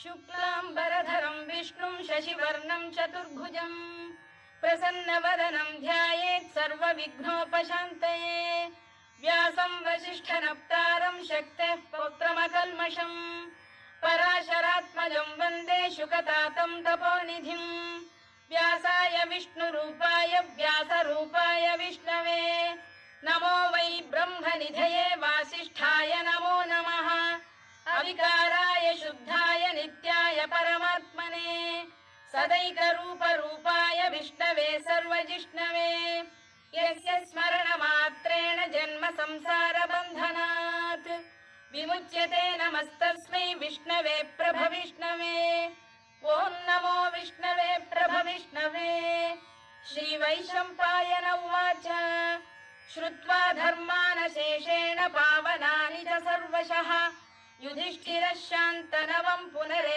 शुक्लाम्बरधरं विष्णुं शशिवर्णं चतुर्भुजं प्रसन्नवदनं ध्यायेत् सर्वविघ्नोपशान्तये। व्यासं वसिष्ठनप्तारं शक्तेः पौत्रमकल्मषम् पराशरात्मजं वन्दे शुकतातं तपोनिधिं। व्यासाय विष्णुरूपाय व्यासरूपाय विष्णवे नमो वै ब्रह्मनिधये वासिष्ठाय नमो नमः। अविकाराय शुद्धाय नित्याय परमात्मने सदैकरूपरूपाय विष्णवे सर्वजिष्णवे यस्य स्मरणमात्रेण जन्म संसारबन्धनात् विमुच्यते। नमस्तस्मै विष्णवे प्रभविष्णवे। ॐ नमो विष्णवे प्रभविष्णवे। श्रीवैशम्पायन उवाच श्रुत्वा धर्मानशेषेण पावनानि च सर्वशः युधिष्ठिरः शान्तनवं पुनरे